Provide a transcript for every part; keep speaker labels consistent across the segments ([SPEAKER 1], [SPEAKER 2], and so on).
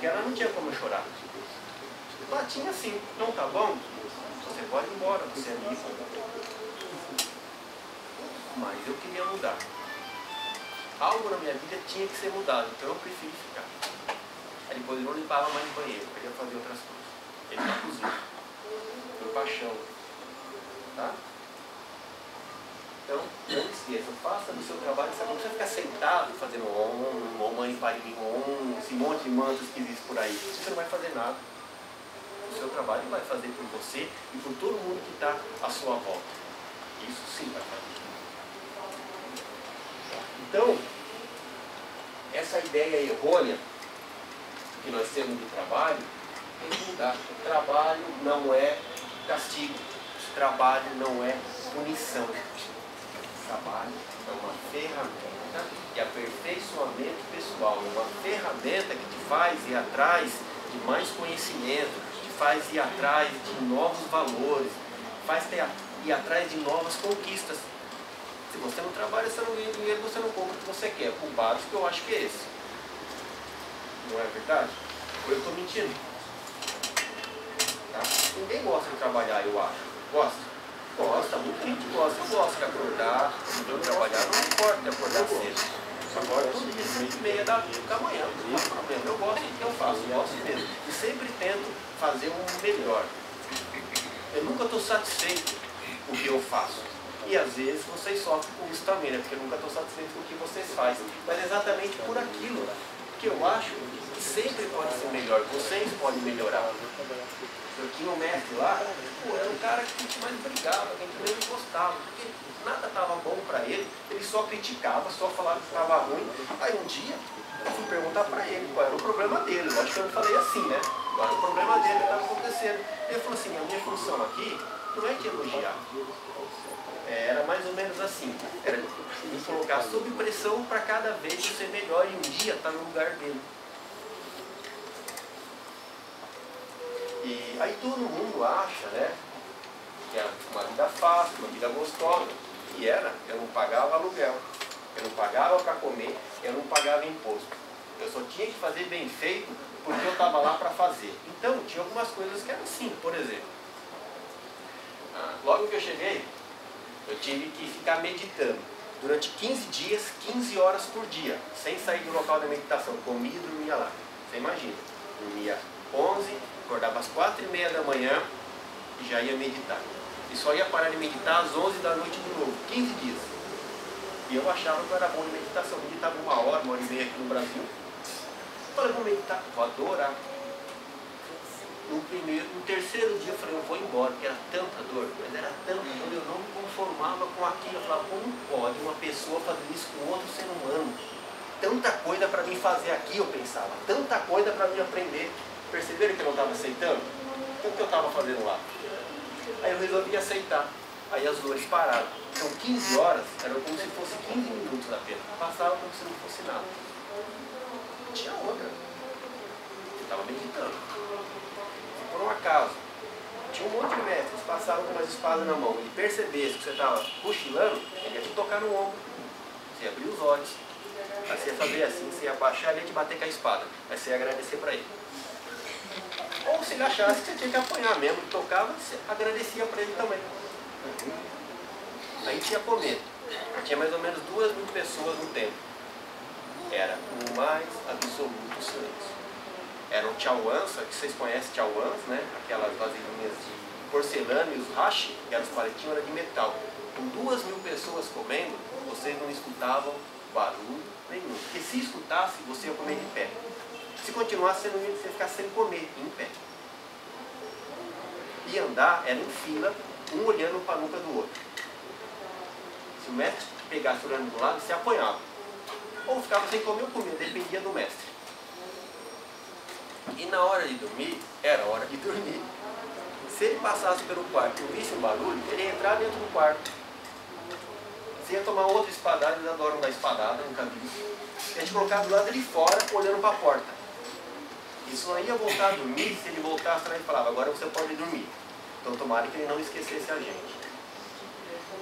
[SPEAKER 1] Porque ela não tinha como chorar. Ela tinha sim, não tá bom? Você pode ir embora, você é livre. Mas eu queria mudar. Algo na minha vida tinha que ser mudado, então eu preferi ficar. Aí depois ele não limpava mais no banheiro, eu queria fazer outras coisas. Ele na cozinha, por paixão. Tá? Então, não esqueça, faça do seu trabalho, sabe? Não precisa ficar sentado fazendo ou mãe pare esse monte de mantos que existe por aí. Você não vai fazer nada. O seu trabalho vai fazer por você e por todo mundo que está à sua volta. Isso sim vai fazer. Então, essa ideia errônea que nós temos do trabalho tem que mudar. O trabalho não é castigo. O trabalho não é punição. O trabalho é uma ferramenta de aperfeiçoamento pessoal. É uma ferramenta que te faz ir atrás de mais conhecimento, te faz ir atrás de novos valores, faz ir atrás de novas conquistas. Se você não trabalha, você não ganha dinheiro, você não compra o que você quer. O básico eu acho que é esse. Não é verdade? Ou eu estou mentindo? Tá? Ninguém gosta de trabalhar, eu acho. Gosta? Gosta, muita gente gosta. Eu gosto de acordar, de eu trabalhar, não importa de acordar cedo. Agora todo dia, 5h30 da manhã, não tem problema. Eu gosto do que eu faço, eu gosto mesmo. E sempre tento fazer o melhor. Eu nunca estou satisfeito com o que eu faço. E às vezes vocês sofrem com isso também, né? Porque eu nunca estou satisfeito com o que vocês fazem. Mas é exatamente por aquilo que eu acho que sempre pode ser melhor. Vocês podem melhorar. Eu tinha um mestre lá, era um cara que a gente mais brigava, que a gente menos gostava, porque nada estava bom para ele, ele só criticava, só falava que estava ruim. Aí um dia eu fui perguntar para ele qual era o problema dele. Lógico que eu não falei assim, né? Qual era o problema dele que estava acontecendo. Ele falou assim, a minha função aqui não é te elogiar. Era mais ou menos assim, era me colocar sob pressão para cada vez ser melhor e um dia estar no lugar dele. E aí todo mundo acha, né, que é uma vida fácil, uma vida gostosa. E era, eu não pagava aluguel, eu não pagava para comer, eu não pagava imposto. Eu só tinha que fazer bem feito porque eu estava lá para fazer. Então tinha algumas coisas que eram assim, por exemplo. Logo que eu cheguei, eu tive que ficar meditando durante 15 dias, 15 horas por dia, sem sair do local da meditação. Comia e dormia lá. Você imagina, dormia 11, acordava às 4h30 da manhã e já ia meditar. E só ia parar de meditar às 11 da noite de novo, 15 dias. E eu achava que eu era bom de meditação. Eu meditava 1 hora e meia aqui no Brasil. Eu falei, vou meditar, vou adorar. No terceiro dia eu falei, eu vou embora, porque era tanta dor, mas era tanta dor, eu não me conformava com aquilo. Eu falava, como pode uma pessoa fazer isso com outro ser humano? Tanta coisa para mim fazer aqui, eu pensava, tanta coisa para mim aprender. Perceberam que eu não estava aceitando? Então o que eu estava fazendo lá? Aí eu resolvi aceitar. Aí as dores pararam. Então 15 horas era como se fosse 15 minutos apenas. Passava como se não fosse nada. Não tinha outra. Eu estava meditando. Por um acaso, tinha um monte de mestres, passavam com umas espadas na mão e percebesse que você estava cochilando, ele ia te tocar no ombro. Você ia abrir os olhos. Aí você ia fazer assim, você ia abaixar e ele ia te bater com a espada. Aí você ia agradecer para ele. Ou se ele achasse que você tinha que apanhar mesmo, ele tocava, você agradecia para ele também. Aí a gente ia comer. Tinha mais ou menos 2.000 pessoas no templo. Era o mais absoluto silêncio. Eram chauans, que vocês conhecem chauans, né? Aquelas vasilhinhas de porcelana e os hashi, que eram os palitinhos, era de metal. Com 2.000 pessoas comendo, vocês não escutavam barulho nenhum. Porque se escutasse, você ia comer de pé. Se continuasse, você não ia ficar sem comer, em pé. E andar era em fila, um olhando para a nuca do outro. Se o mestre pegasse olhando do lado, você apanhava. Ou ficava sem comer ou comia, dependia do mestre. E na hora de dormir, era hora de dormir. Se ele passasse pelo quarto e visse um barulho, ele ia entrar dentro do quarto. Você ia tomar outra espadada, eles adoram dar espadada, nunca vi. E a gente colocava do lado de fora, olhando para a porta. E só ia voltar a dormir se ele voltasse atrás e falava, agora você pode dormir. Então tomara que ele não esquecesse a gente.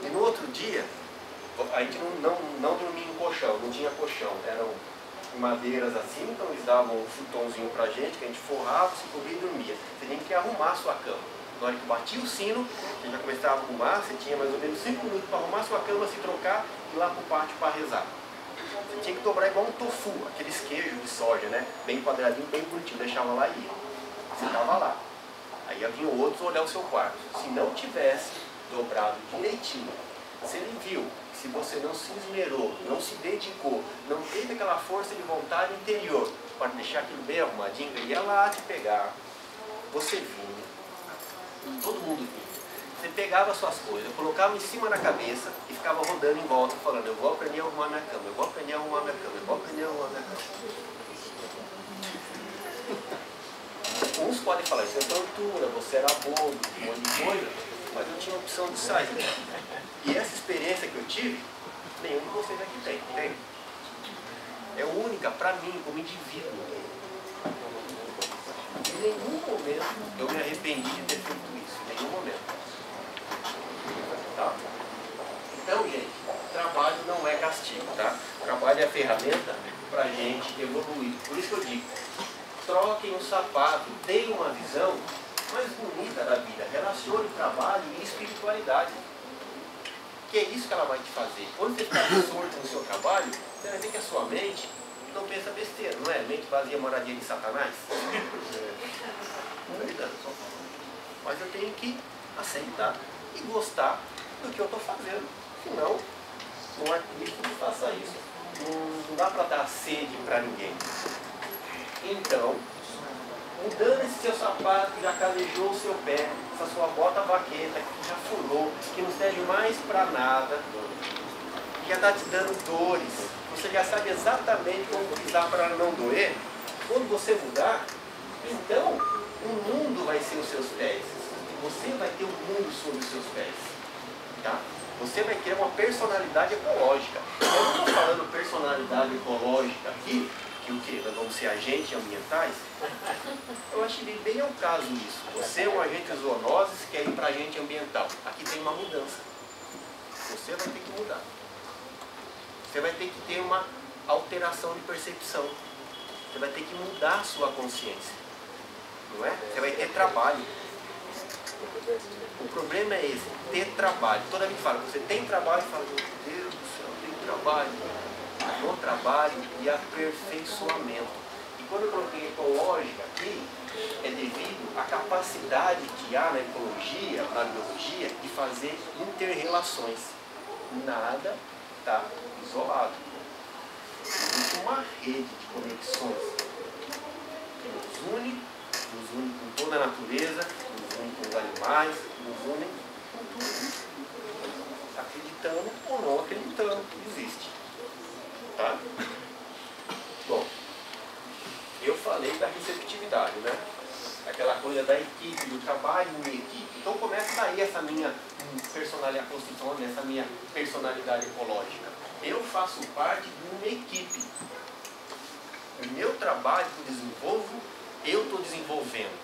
[SPEAKER 1] E no outro dia, a gente não dormia em colchão, não tinha colchão. Eram madeiras assim, então eles davam um futonzinho pra gente, que a gente forrava, se cobria e dormia. Você tinha que arrumar a sua cama. Na hora que batia o sino, você já começava a arrumar, você tinha mais ou menos 5 minutos para arrumar a sua cama, se trocar e ir lá pro pátio para rezar. Você tinha que dobrar igual um tofu, aqueles queijos de soja, né? Bem quadradinho, bem bonitinho, deixava lá e ia. Você estava lá. Aí vinham outros olhar o seu quarto. Se não tivesse dobrado direitinho, se ele viu, se você não se esmerou, não se dedicou, não teve aquela força de vontade interior para deixar aquilo bem arrumadinho, ele ia lá te pegar, você vinha, todo mundo vinha. Você pegava as suas coisas, colocava em cima da cabeça e ficava rodando em volta, falando, eu vou aprender a arrumar minha cama, eu vou aprender a arrumar minha cama, eu vou aprender a arrumar minha cama. Uns podem falar, isso é tortura, você era bobo, um monte de coisa, mas eu tinha a opção de sair. E essa experiência que eu tive, nenhum de vocês aqui tem. É única para mim, como indivíduo. Em nenhum momento eu me arrependi de ter feito isso, em nenhum momento. Tá? Então, gente, trabalho não é castigo, tá? Trabalho é a ferramenta para a gente evoluir. Por isso que eu digo, troquem o sapato, deem uma visão mais bonita da vida, relacione trabalho e espiritualidade. Que é isso que ela vai te fazer. Quando você está absorto no seu trabalho, você vai ver que a sua mente não pensa besteira, não é? Mente vazia, moradia de Satanás. Mas eu tenho que aceitar e gostar do que eu estou fazendo. Senão, não é isso que faça isso. Não dá para dar sede para ninguém. Então, mudando esse seu sapato que já calejou o seu pé, essa sua bota vaqueta que já furou, que não serve mais para nada, que já está te dando dores, você já sabe exatamente como pisar para não doer. Quando você mudar, então o mundo vai ser os seus pés. Você vai ter o mundo sob os seus pés. Tá? Você vai criar uma personalidade ecológica. Eu não estou falando personalidade ecológica aqui, que o que? Nós vamos ser agentes ambientais? Eu acho que bem ao caso isso. Você é um agente zoonoses que quer ir para agente ambiental. Aqui tem uma mudança. Você vai ter que mudar. Você vai ter que ter uma alteração de percepção. Você vai ter que mudar a sua consciência. Não é? Você vai ter trabalho. O problema é esse, ter trabalho. Toda vez que fala, você tem trabalho, fala, meu Deus do céu, eu tenho trabalho. No trabalho e aperfeiçoamento. E quando eu coloquei ecológica aqui, é devido à capacidade que há na ecologia, na biologia, de fazer inter-relações. Nada está isolado. Existe uma rede de conexões que nos une com toda a natureza, nos une com os animais, nos une com tudo. Acreditando ou não acreditando que existe. Tá? Bom, eu falei da receptividade, né? Aquela coisa da equipe, do trabalho em equipe. Então começa daí essa minha personalidade, a construção dessa minha personalidade ecológica. Eu faço parte de uma equipe. O meu trabalho que eu desenvolvo, eu estou desenvolvendo.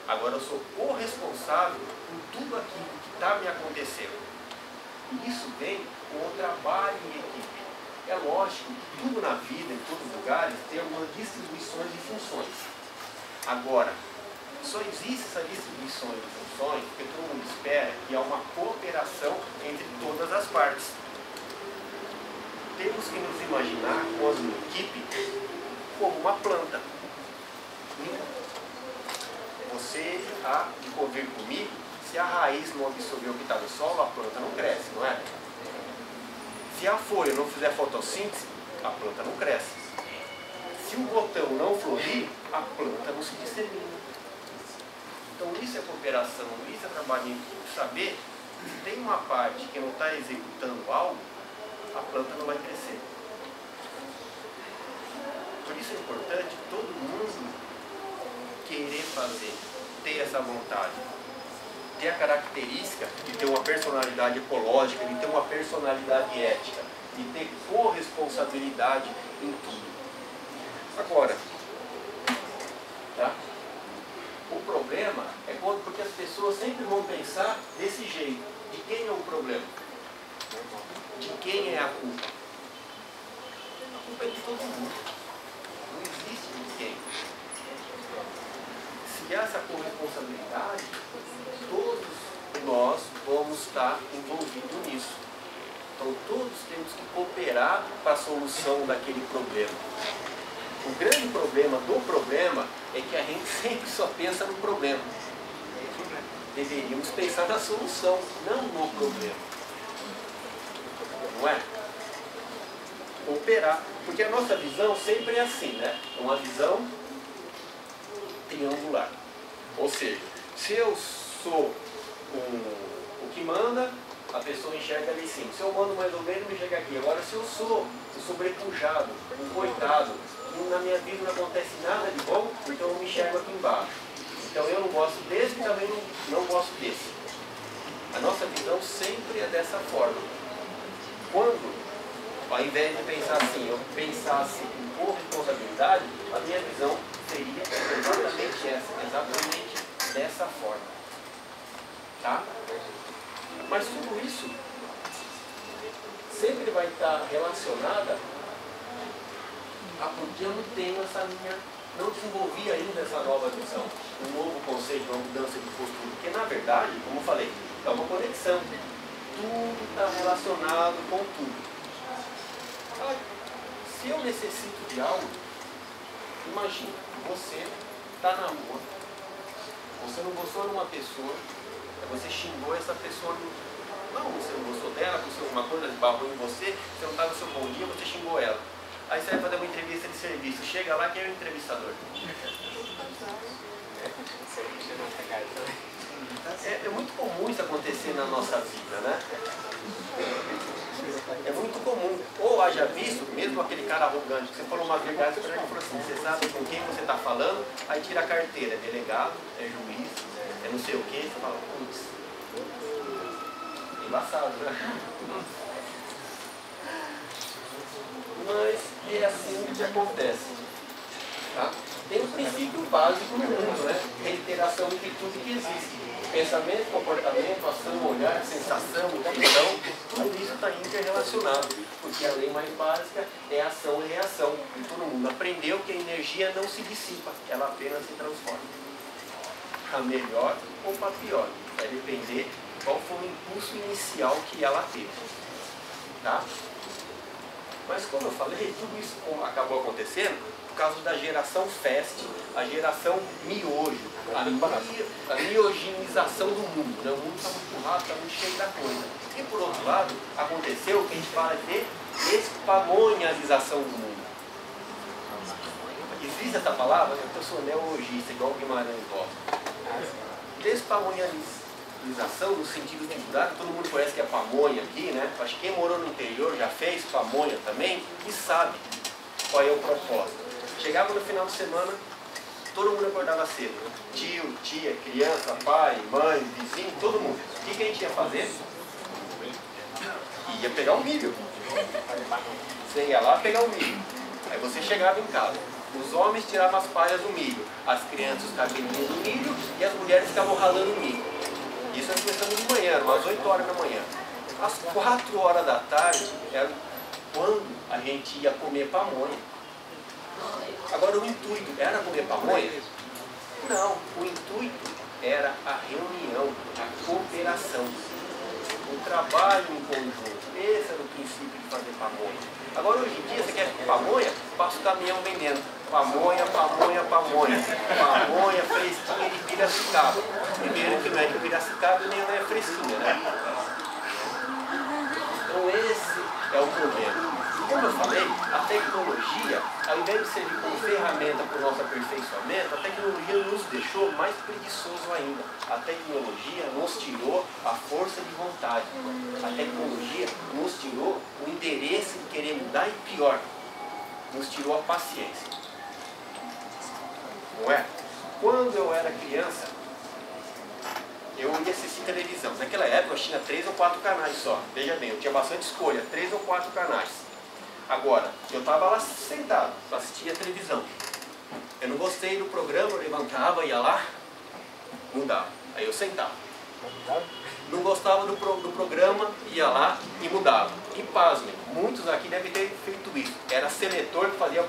[SPEAKER 1] Agora eu sou corresponsável por tudo aquilo que está me acontecendo. E isso vem com o trabalho em equipe. É lógico que tudo na vida, em todos os lugares, tem algumas distribuições de funções. Agora, só existe essa distribuição de funções porque todo mundo espera que há uma cooperação entre todas as partes. Temos que nos imaginar como uma equipe como uma planta. Você há de convir comigo, se a raiz não absorver o que está no solo, a planta não cresce, não é? Se a folha não fizer fotossíntese, a planta não cresce. Se o botão não florir, a planta não se dissemina. Então isso é cooperação, isso é trabalho em equipe. Saber que tem uma parte que não está executando algo, a planta não vai crescer. Por isso é importante todo mundo querer fazer, ter essa vontade. Ter a característica de ter uma personalidade ecológica, de ter uma personalidade ética, de ter corresponsabilidade em tudo. Agora, tá? O problema é porque as pessoas sempre vão pensar desse jeito. De quem é o problema? De quem é a culpa? A culpa é de todo mundo. que essa corresponsabilidade, todos nós vamos estar envolvidos nisso. Então todos temos que cooperar para a solução daquele problema. O grande problema do problema é que a gente sempre só pensa no problema. Deveríamos pensar na solução, não no problema. Não é? Cooperar. Porque a nossa visão sempre é assim, né? É uma visão triangular. Ou seja, se eu sou o que manda, a pessoa enxerga ali em cima. Se eu mando mais ou menos, me enxerga aqui. Agora, se eu sou o sobrepujado, um coitado, e na minha vida não acontece nada de bom, então eu me enxergo aqui embaixo. Então eu não gosto desse e também não gosto desse. A nossa visão sempre é dessa forma. Quando, ao invés de pensar assim, eu pensasse com corresponsabilidade, a minha visão seria exatamente essa, exatamente dessa forma. Tá? Mas tudo isso sempre vai estar relacionada a porque eu não tenho essa minha, não desenvolvi ainda essa nova visão, um novo conceito, uma mudança de postura. Porque na verdade, como eu falei, é uma conexão. Tudo está relacionado com tudo. Se eu necessito de algo, imagina, você está na rua, você não gostou de uma pessoa, você xingou essa pessoa, não, você não gostou dela, aconteceu alguma coisa, esbarrou em você, você não estava no seu bom dia, você xingou ela. Aí você vai fazer uma entrevista de serviço, chega lá, quem é o entrevistador? É muito comum isso acontecer na nossa vida, né? É muito comum. Ou haja visto, mesmo aquele cara arrogante, que você falou uma verdade para ele, falou assim, você sabe com quem você está falando, aí tira a carteira, é delegado, é juiz, é não sei o que, você fala, putz, embaçado, né? Mas é assim que acontece. Tá? Tem um princípio básico no mundo, né? Reiteração de tudo que existe. Pensamento, comportamento, ação, olhar, sensação, intuição, tudo isso está interrelacionado. Porque a lei mais básica é ação e reação. E todo mundo aprendeu que a energia não se dissipa, ela apenas se transforma. Para melhor ou para pior. Vai depender qual foi o impulso inicial que ela teve. Tá? Mas como eu falei, tudo isso acabou acontecendo por causa da geração fast, a geração miojo, a miogenização do mundo. Né? O mundo está muito rápido, está muito cheio da coisa. E por outro lado, aconteceu o que a gente fala de espamonialização do mundo. Existe essa palavra? Eu sou neologista, igual o Guimarães gosta. Despamonialização no sentido de mudar, todo mundo conhece que é pamonha aqui, né? Acho que quem morou no interior já fez pamonha também e sabe qual é o propósito. Chegava no final de semana, todo mundo acordava cedo, né? Tio, tia, criança, pai, mãe, vizinho, todo mundo. O que a gente ia fazer? Ia pegar o milho. Você ia lá pegar o milho. Aí você chegava em casa. Os homens tiravam as palhas do milho, as crianças os cabelinhos do milho e as mulheres ficavam ralando o milho. Isso nós começamos de manhã, umas 8 horas da manhã. Às 4 horas da tarde era quando a gente ia comer pamonha. Agora o intuito era comer pamonha? Não, o intuito era a reunião, a cooperação, o trabalho em conjunto. Esse era o princípio de fazer pamonha. Agora hoje em dia, você quer pamonha? Passa o caminhão vendendo. Pamonha, pamonha, pamonha. Pamonha fresquinha de Piracicaba. Primeiro que não é de Piracicaba nem não é fresquinha, né? Então esse é o problema. Como eu falei, a tecnologia, ao invés de servir como ferramenta para o nosso aperfeiçoamento, a tecnologia nos deixou mais preguiçoso ainda. A tecnologia nos tirou a força de vontade. A tecnologia nos tirou o interesse de querer mudar e pior, nos tirou a paciência. Não é? Quando eu era criança, eu ia assistir televisão. Naquela época eu tinha 3 ou 4 canais só. Veja bem, eu tinha bastante escolha, 3 ou 4 canais. Agora, eu estava lá sentado, assistia a televisão. Eu não gostei do programa, eu levantava, ia lá, mudava. Aí eu sentava. Não gostava do programa, ia lá e mudava. E pasmem, muitos aqui devem ter feito isso. Era seletor que fazia